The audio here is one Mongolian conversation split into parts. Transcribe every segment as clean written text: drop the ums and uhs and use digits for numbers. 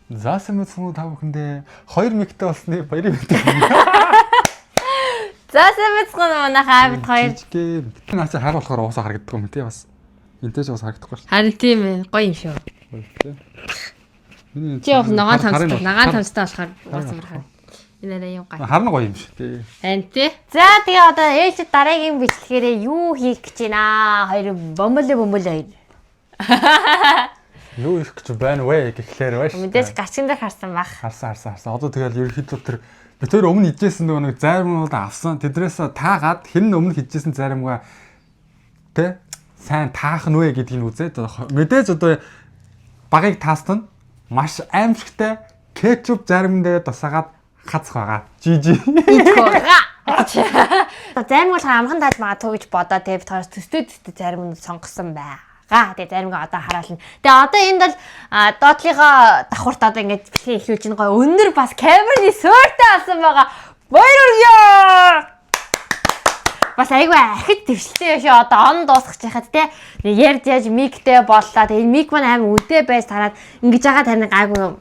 Заасан мэдсэн та бүхэндээ 2 мэгтэй болсны баярын мэдээ. Заасан мэдсэн манайхаа бид хоёр. Наач хар болохоор уусаа харагддаг юм тий бас. Энтэйч бас харагдахгүй шүү. Харин тийм ээ, гоё юм шүү. Чи яг нагаан тамцтай болохоор уусаа харах. Энэ арай юм гай. Харна гоё юм шүү тий. Ань тий. За тэгээ одоо ээлжид дараагийн бичлэгээрээ юу хийх гэж байна? Хоёр бомбол хоёр. Юу их гэж байна вэ гэхлээр байж. Мэдээж гачин дээр харсан баг. Харсан. Одоо тэгэл ерөнхийдөө тэр бид хоёр өмнө хижсэн нэг заримнууд авсан. Тэдрээс таагаад хэн өмнө хижсэн заримгаа тэ сайн таах нь вэ гэдгийг үзээд мэдээж одоо багыг таастан маш аимшигтай кетчуп заримн дээр тусаагаад хацх байгаа. Жижи. Зарим бол амхан тааж магадгүй гэж бодоо тэгээ бид хоёр төстэй зарим нь сонгосон байгаа. Тэгээ заримгаа одоо хараална. Тэгээ одоо энд бол доотлихоо давхурт одоо ингэж бэлхий эхлүүлж байгаа гой өндөр бас камерны суурьтай болсон байгаа. Баярлалаа. Бас айгүй ахид твшилтэй шүү. Одоо он дуусгах чахад те ярьж яаж миктэй боллоо. Тэгээ мик маань амар үдээ байж тараад ингэж байгаа тань гайгүй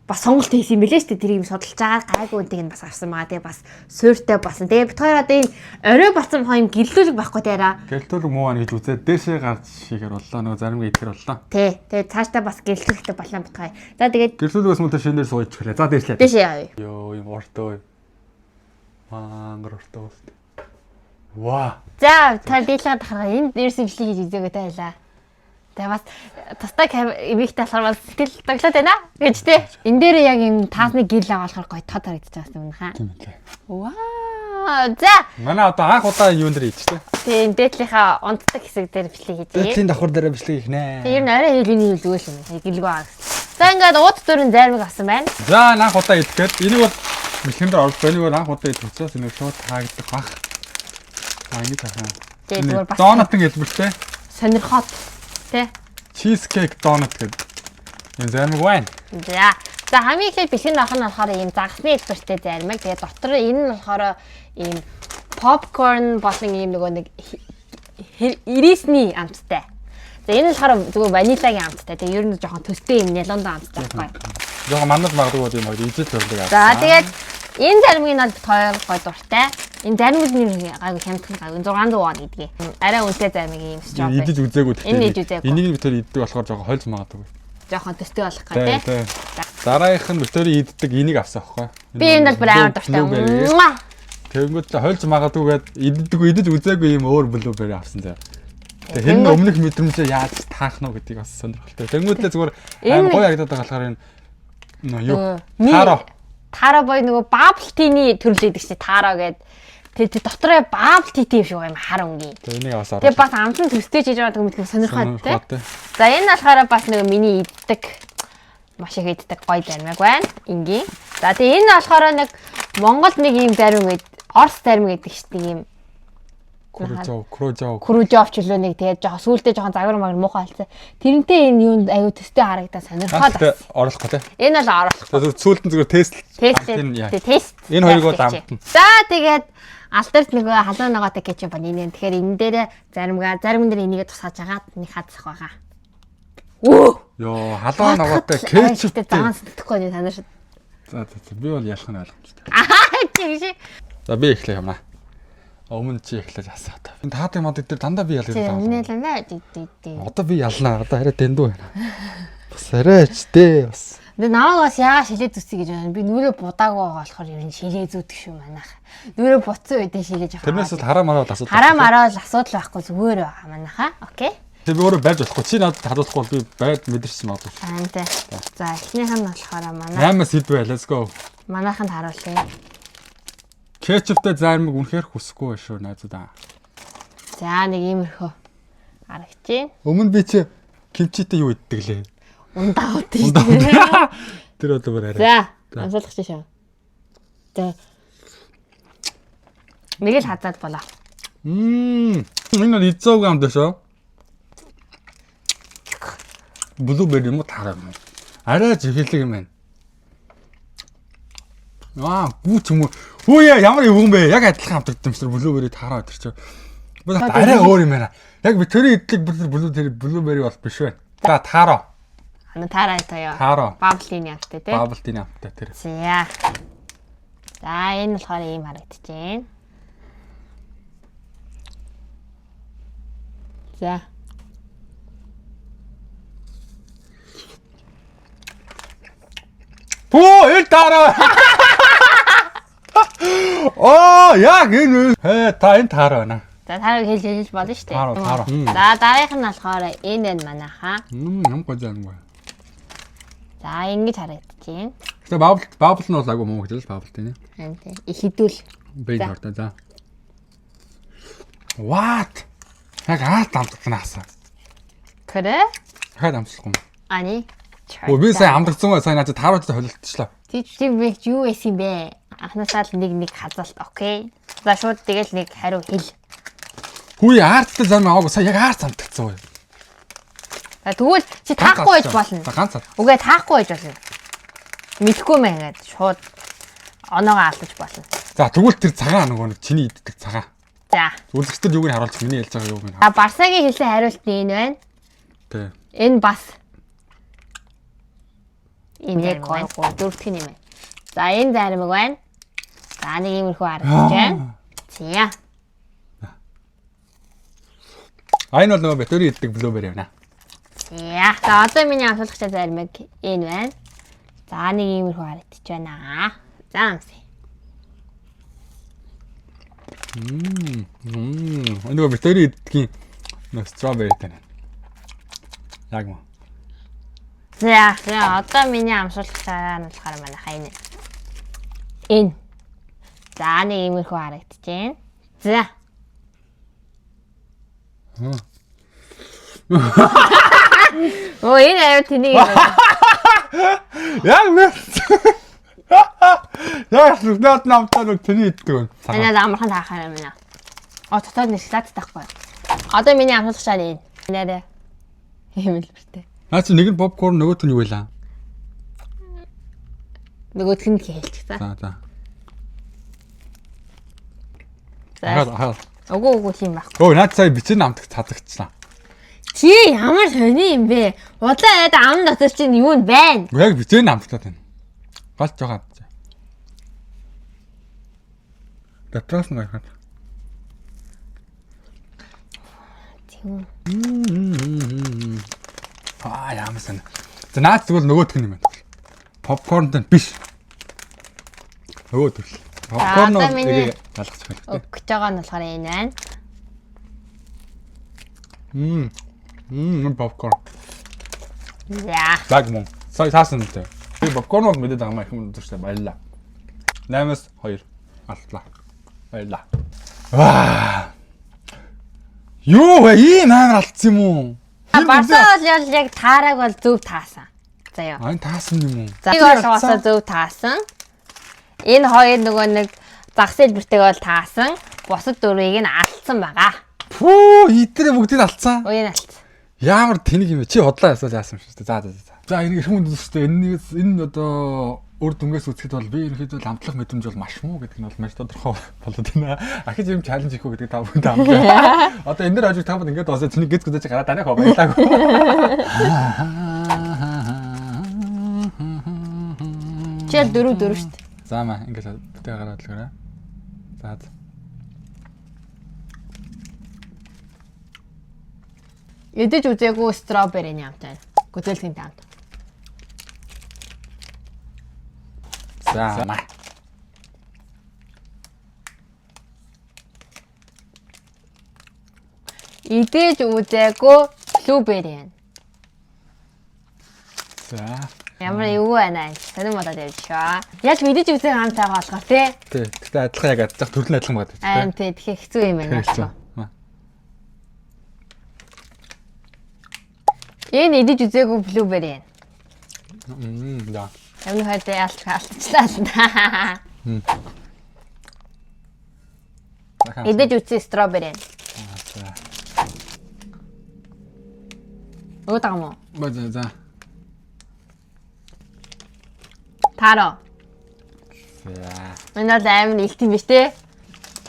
бас сонголт хийсэн юм билээ шүү дээ. Тэр юм судалж байгаа гайгүй үнтийг нь бас авсан байгаа. Тэгээ бас суурьтай болсон. Тэгээ бид хоёр одоо энэ орой болсон юм гэрлүүлэг байхгүй таараа. Гэрлүүлэг муу аа гэж үзээд дээшээ гарч хийхээр боллоо. Нөгөө заримгаа идэхэр боллоо. Тий. Тэгээ цаашдаа бас гэрлүүлэгтэй боллоо бид хоёр. За тэгээд гэрлүүлгээс мөн шинээр сууж эхлэе. За дээшлээ. Дээшээ явъя. Йоо юм уртай. Мангар уртай ууст. Ваа. За та дээшлээ дахраа энэ дээрсэн бичлэг хийж үзээгөө тайлаа. Тэгээ бас тустай эмэгтэй болохоор сэтгэл доглоод байна гэж тий. Энэ дээр яг юм таасны гэрэл аваалахаар гоё тод харагдаж байгаа юм хаа. Тийм ээ. Ваа. За. Манай одоо анх удаа юун дээр хийж тээ. Тэгээ энэ дээдлийнхаа унтдаг хэсэг дээр бичлэг хийж. Дээдлийн давхар дээр бичлэг их нэ. Тэгээ ер нь арай хэлний хэлдгөө шүү. Гэлгүй аа. За ингээд ууд дөрөв зармиг авсан байна. За анх удаа идэхэд энийг бол бэлхэн дээр орж байна. Энийг анх удаа идэх учраас энэ шууд таагдах бах. Энийг хахаа. Тэгээ зүгээр бас донатын хэлбэртэй. сонирхоод тий. Cheesecake donut гэдэг. Энэ зармиг байна. За хамгийн ихний бэлгийн ах нь болохоор ийм загасны хэлбэртэй зармиг. Тэгээ дотор энэ нь болохоор ийм popcorn болон ийм нөгөө нэг ирээсний амттай. За энэ нь болохоор зүгээр ванилагийн амттай. Тэгээ ер нь жоохон төстэй юм нялондоо амттай байхгүй. Жоохон манад магадгүй юм хоёр ижил төрлөг авсан. За тэгээд энэ зармиг нь бол хоёр гой дуртай. Энэ зармигны гайгүй хямдхан гайгүй 600 вон гэдгийг. Арай үнэтэй зармиг юм шиг байна. Идэж үзээгүй. Энэ идэж үзээгүй. Энийг бид төр иддэг болохоор жоохон хольж магадгүй. Жоохон төстэй болох гэх тий. Дараагийнх нь бид төр иддэг энийг авсан аахгүй. Би энэ бол бүр амар дуртай. Тэгэнгүүт хольж магадгүйгээд идэж үзээгүй юм өөр блүүбери авсан заа. Тэгээ хэн өмнөх мэдрэмжээ яаж таах нь гэдгийг бас сонирхолтой. Тэгэнгүүтлээ зүгээр амар гоё харагдаад байгаа болохоор энэ юу таро бой нөгөө bubble tea-ний төрөл гэдэг чинь таро гэдэг. Тэгээ дотроо bubble tea юм шиг юм хар өнгийн. Тэгээ энийг аваад. Тэгээ бас амтлан төстэй хийж байгаа гэдэг сонирхоод тий. За энэ болохоор бас нөгөө миний иддэг маш их иддэг гоё зармиг байна. Ингийн. За тэгээ энэ болохоор нэг Монголд нэг ийм зармиг Орос зармиг гэдэг чинь ийм Кружов ч үлээ нэг тэгээд жоохон сүултээ жоохон загвар магар муухай болсон. Тэрнтэй энэ юунд аюу төстэй харагдаа сонирхоод байна. Оруулахгүй тий. Энэ бол оруулахгүй. Сүултэн зүгээр тест. Тест. Энэ хоёрыг бол амтна. За тэгээд алтарт нөгөө халуун ногоотой кетчуп байна. Энэ тэгэхээр энэ дээр зарим дээр энийгээ тусгаж агаад нэг хадсах байгаа. Йоо, халуун ногоотой кетчуп заан сэтгэхгүй нь танаар. За би бол ялах нь ойлгомжтой. Чи. За би эхлэе юмаа. Өмнө чи эхлэж асаа та. Энэ таатай мод дээр дандаа би ялдаг юм. Одоо би ялнаа. Одоо арай дэндүү байна. Бас арайч дээ бас. Би намайг бас яагаад шилээд үсэй гэж байна. Би нүрээ будаагүй байгаа болохоор ер нь шилээ зүүдэг шүү манайх. Нүрээ буцсан үедээ шилээж авах. Тэрнээс бол хараа мараа бол асуудал. Хараа мараа бол асуудал байхгүй зүгээр байгаа манайхаа. Окей. Би өөрөө байж болохгүй. Чи надад харуулахгүй би байд мэдэрсэн магадгүй. Аа тий. За эхнийх нь болохоор манай 8-аас хэлбэ. Let's go. Манайханд харуулъя. Кетчуптэй зармиг үнэхээр хүсэхгүй шүү найзуудаа. За нэг иймэрхүү харагчийн. Өмнө би чи кимчитэй юу иддэг лээ? Ундаа ут шүү. Тэр одоо бүр арай. За, амсуулах чинь шаа. За. Нэг л хадаад болоо. Энэ нь эзээг амд шүү. Блүүбери юм уу таараа юм. Арай жигэлэг юм байна. Гүүч юм уу? Хөөе ямар юм бэ? Яг адилхан авдагдсан юм шиг блүүбери таараа өдр чи. Бод арай өөр юм байна. Яг би тэрийн идлэг блүүбери бол биш байна. За таараа. Таара тоё. Таро. Баблтины амттай тий. Баблтины амттай тэр. За. За энэ болохоор ийм харагдчихээн. За. Эл таро. Яг энэ та энэ таро байна. За тарыг хэлж болно шүү дээ. Таро. За дараагийнх нь болохоор энэ байна манайхаа. Ям гоо зам. За ингэж харагдчихээн. Тэгээ бабл нь бол агуу муу гэж л баблтын. Харин тий. Их хідүүл. Бэй хортой за. What? Яг аат амтгацнаасаа. Кэрэ? Хаад амсахгүй юм. Ани. Би сайн амтгацсан гоо сайн надад таарууд холилдчихлаа. Тийм бэ юу эсэм бэ? Анхнаасаа л нэг хазалт окей. За шууд тэгэл нэг хариу хэл. Хүй аарттай зам аагүй сая яг аарц амтгацсан гоё. Тэгвэл чи таахгүй байж болно. Ганцаар. Үгүй таахгүй байж болно. Мэдхгүй мэн ингээд шууд оноогоо алдаж болно. За тэгвэл тэр цагаан нөгөө нэг чиний иддэг цагаан. За. Үзэгчдэд юуг нь харуулж миний ярьж байгаа юуг нь. Барсагийн хэлсэн хариулт нь энэ байна. Тэ. Энэ бас энэ 1 2 3 4 юм байна. За энэ заримг байна. За нэг иймэрхүү харагдаж байна. За. Энэ бол нөгөө батари иддэг блубер явна. За. За одоо миний асуулах заримг энэ байна. За нэг иймэрхүү харагдаж байна. За амсаа. Нөгөө батари иддгийн нөгөө strawberry тань. Яг мөн. За одоо миний амсуулах цаа нь болохоор манайхаа энэ. Энэ. За нэг иймэрхүү харагдаж байна. За. Оо энэ аюу тэнийг Яг мэ. Яг сүнэт намтаа нэг тэний иддэг. танад амархан таахаар юм яа. Дотоод нэг салат таахгүй. Одоо миний амсуулах цаа энэ. Нэрэ. Ийм л бэртэ. Наач нэг нь попкорн нөгөөт нь юу байлаа? Нөгөөх нь хэлчих за. За. За. Үгүй тийм байхгүй. Өө наач сая бичэн амтгах цацагчлаа. Чи ямар сони юм бэ? Удаан айда ам дотор чинь юу нь байна? Яг бичэн амтгаад байна. Галж байгаа. Дэтрас нэг хат. Тийм. Яамсан. За наач тэгвэл нөгөөтг нь юм байна. Попкорнтой биш. Нөгөөт л. Попкорн одоо миний ялгах хэрэгтэй. өгч байгаа нь болохоор энэ байна. Попкорн. За. Цаг мөн. Сая таасан үнэтэй. Би попкорн бол мэдээд байгаа юм өдөртэй баярлаа. 8-2 алтлаа. Баярлаа. Ваа. Юу вэ? Ийм амар алдсан юм уу? Барсаа бол яг таараг бол зөв таасан. Заяа. Аа таасан юм уу? За энэ болохоор зөв таасан. Энэ хоёр нөгөө нэг зах зээлбэртэйг бол таасан. Бусад дөрвийг нь алдсан байгаа. Пүү, идрээ бүгдийг алдсан. Уян алдсан. Ямар тэнэг юм бэ? Чи хотлоо ясаа яасан юм шүү дээ. За энийг эрхэм үндстэй энэ одоо үр дүнгээс үзэхэд бол би ерөнхийдөө амтлах мэдрэмж бол маш муу гэдэг нь бол маш тодорхой болоод байна. Ахиж юм чаленж хийх үү гэдэг та бүхэнд амлаа. Одоо энэ дээр хажууд та бүхэн ингээд осоо чиний гэд гүдэж гараад танайх баялаагүй. Чи 4 шүү дээ. За маа ингээд бүтээ гараад л гэрэ. За. Эдэж үзээгүй стrawberry-ний амтай. Гүзэлтийн амт. За маа. Эдэж үзээгүй blueberry. За. Ямар юу байна аа? Сонирм болоод явж шаа. Яг мэдэж үзэх амтай болохоор тий. Тий. Гэтэ адилхан яг адилхан төрөл адилхан байдаг тий. Аа тий. Тэгэхээр хэцүү юм байна. Энэ эдэж үзээгүй blueberry. Да. Ямар хайтай алдчихлаа. Эдэж үзээ strawberry. За. Өөдөг юм уу? За. Таро. За. Энэ л амар илт юм биш тий.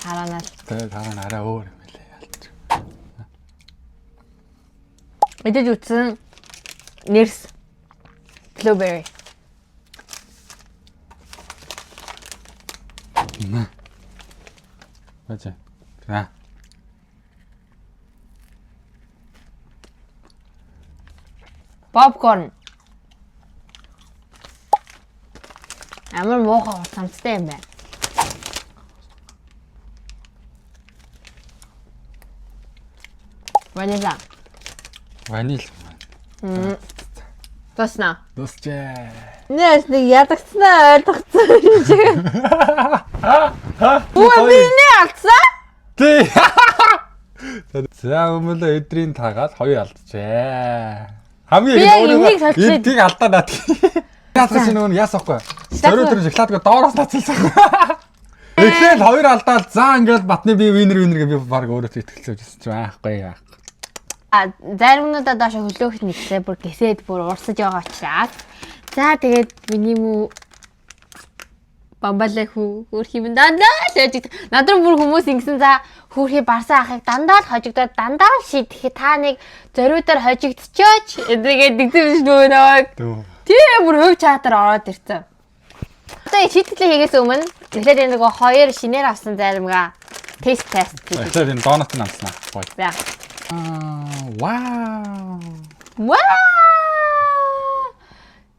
Таранаас. Тэгээ таран арай өөр юм лээ ялч. Эдэж үзсэн нэрс. blueberry. 맞아. 자. Popcorn. Амар муухай самцтай юм байна. Ванила. Ваниль. Тосноо. Дуусчээ. Нээс нэг ядагцсан ойлгоцсон юм шиг. Үгүй би нэ алдсан. Тий. За өмнө өдрийн тагаад 2 алджээ. Хамгийн энийг солилцсон. эдгийг алдаа наад. Яасан нөгөө яасахгүй. Зориуд төр шоколадыг доороос нацалсан. Эхлээл 2 алдаад за ингээд батны би винер гэж би баг өөрөөсөө итгэлцэж байсан ч байхгүй. Заримнуудаа доош хөлөөхт нэгсээ бүр гэсээд бүр урсаж байгаа учраас за тэгээд миний мүү бамбалаа хөөх юм дандаа л яж надруу бүр хүмүүс ингэсэн за хөөхий барсан ахыг дандаа л хожигдоод дандаа л шийдэхэд та нэг зориудаар хожигдчихооч эдгээд нэгдсэн шүү нөө тийм бүр хөв чатар ороод ирсэн. Одоо шийдэлээ хийгээс өмнө тэгэхээр энэ нөгөө 2 шинээр авсан заримгаа тест хийх. Тэгэхээр энэ донот нь амснаа. Гоё. За. Вау.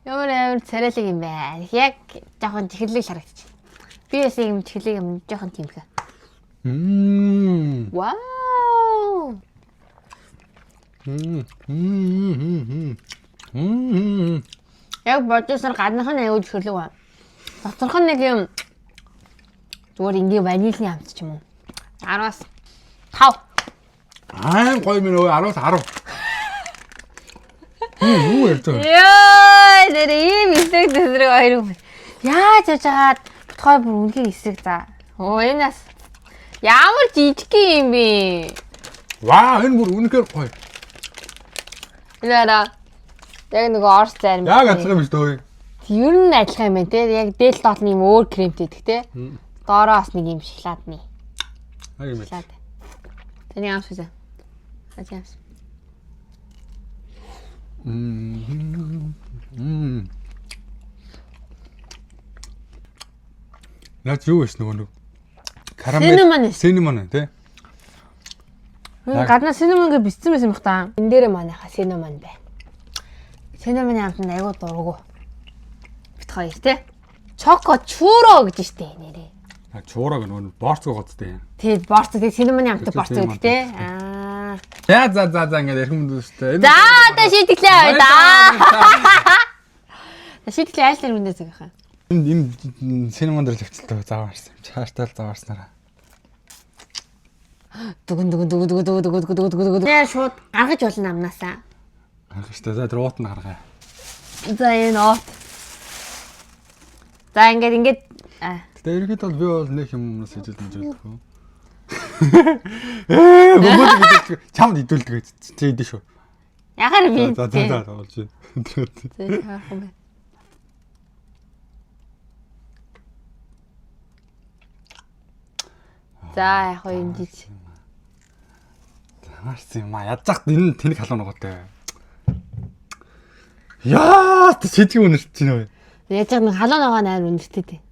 Ямар царайлаг юм бэ? Яг жоохон чихэрлэг харагдчих. Би бас юм чихэрлэг юм жоохон тиймхэ. Вау. Яг бодсоор гаднах нь аюул чихэрлэг ба. Доторх нь нэг юм зүгээр ингийн ванильны хамт ч юм уу. 10-аас 5. Аа гоё минь өө 10-аас 10. Юу ярьдаг? Яа, нэр ийм эсрэг төсрэг хоёр юм. Яаж яж хагаад бодхой бүр үнгийн эсрэг за. Оо энэс ямар жижиг юм бэ? Ваа, энэ бүр үнэхээр гоё. Яра. Яг нөгөө орс зарим. Яг адилхан юм шүү дээ. Ер нь адилхан юм байна те. Яг дээл доолны юм өөр кремтэй идэх те. Доороос нэг юм шоколадны. Аа юм. Шоколад. Тэний амс үзээ. Ажаас. Наач юу вэ нөгөө карамель. Cinnamon тий. Гаднаа cinnamon гэж бичсэн байсан юм хта. Энэ дээр манайха cinnamon бай. Cinnamon амтнд айгуу дургу. Бит хоёр тий. Choco churro гэж штэ нэрээ. Чуураг нөгөө борцгоо гоцтой юм. Тий, борцог тий cinnamon амтнд борцог гэдэг тий. Аа. За ингээд ярих юм дүүстэй. За одоо шийдэглээ да. Шийдэглээ айл дээр үндэ зөөхөө. Энэ cinnamon дээр л хөвцөлтэй заваарсан. Чаартал заваарснараа. Дүгэн. Яа шууд гаргаж болно амнаасаа. Гаргаж та за тэр уут нь гаргая. За энэ уут. За ингээд Тэгээ ерөөд бол би бол нэг юмнаас хижээд мэдээд хөө. Бөмбөг чамд идүүлдэг чи идэж шүү. Яхаар би. За болж байна. Зөө хаах юм. За яг юм жиж. Тамаарсан юм аа. Ядзах энэ тэнэг халуун ногоотой. Яа, сэжиг үнэрч байна вэ? Яаж нэг халуун ногоо найр үнэртэй дээ.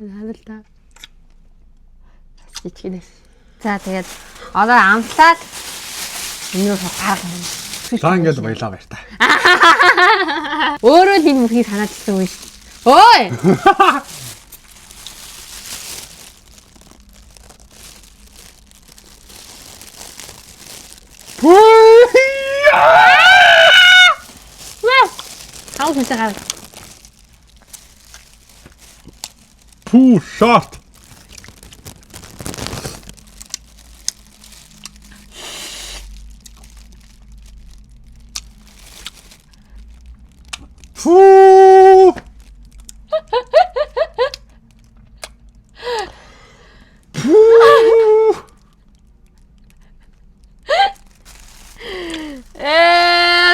Хадалта. Сэжигнэс. За тэгээд одоо амтлаад энэ рүү гаргана. За ингээд баялаа баяр та. Өөрөө л энэ мөхийг санаачсан юм шүү. Ой! Хау хэсэг гарга. Пүү шорт. Пүү.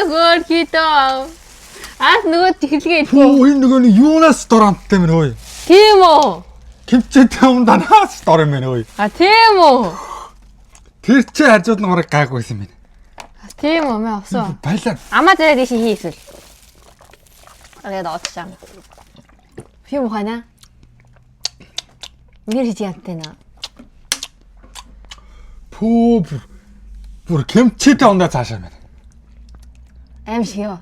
Горкито. Аас нөгөө тэхлэгээ идэх. Пүү энэ нөгөө нэг юунаас дорамттай мэн хөөе. Тийм үү? Кимчтэй юм данаас дор юм байна өөе. А тийм үү? Тэр чи хажууд нь ураг гайгүйсэн юм байна. Тийм үү мэ авсан. Баялаа. Амаа зэрэг дэше хийсэл. Аа даачаа. Фим ухана. Мэр хийж ядтайна. Пүү бүр кимчитэй ундаа цаашаа байна. Аим шиг ёо.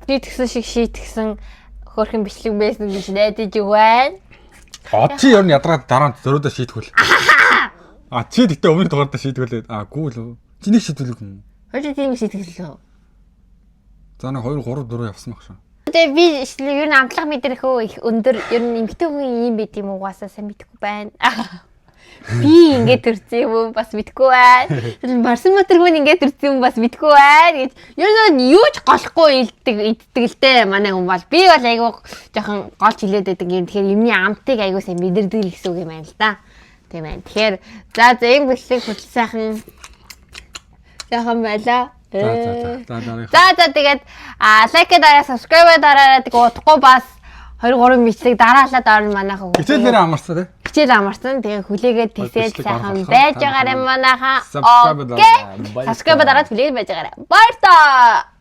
Шийтгсэн шиг шийтгсэн хөрхэн бичлэг байсан гэж найдаж өгвэн. Чи ер нь ядраад дараа нь зөрөөдөө шийтгэвэл. Чи тэгтээ өмнө дугаардаа шийдвэрлээд гүү л. Чи нэг шийдвэрлэх юм. Хөөе тийм шийтгэлээ. За нэг 2 3 4 явсан баг шээ. Тэгээ би ер нь амтлага мэдрэх их өндөр ер нь эмгтэн хүн юм байт юм угаасаа сайн мэдэхгүй байна. Би ингээд төрсөн юм бас мэдэхгүй байна. Барсанбаатар хүн ингээд төрсөн юм бас мэдэхгүй байна гэж. Ер нь юу ч голохгүй иддэг л дээ манай хүн бол. Би бол айгүй жоохон голч хилээд байдаг юм. Тэгэхээр юмны амтыг айгүй сайн мэдэрдэг л гэсэн үг юм байна л да. Тийм байна. Тэгэхээр за энэ бүлэг хөдөл сайхан яхан байлаа. За тэгээд лайк дараа, subscribe дараарай. Тэг удахгүй бас 2 3 бичлэг дараалаад орно манайхаа. Хичээл нэрээ амарсан тий. Хичээл амарсан. Тэгээ хүлээгээд тэсээд сайхан байж байгаарай манайхаа. Subscribe дараарай. Subscribe дараад хүлээгээд байж байгаарай. Баяр таа.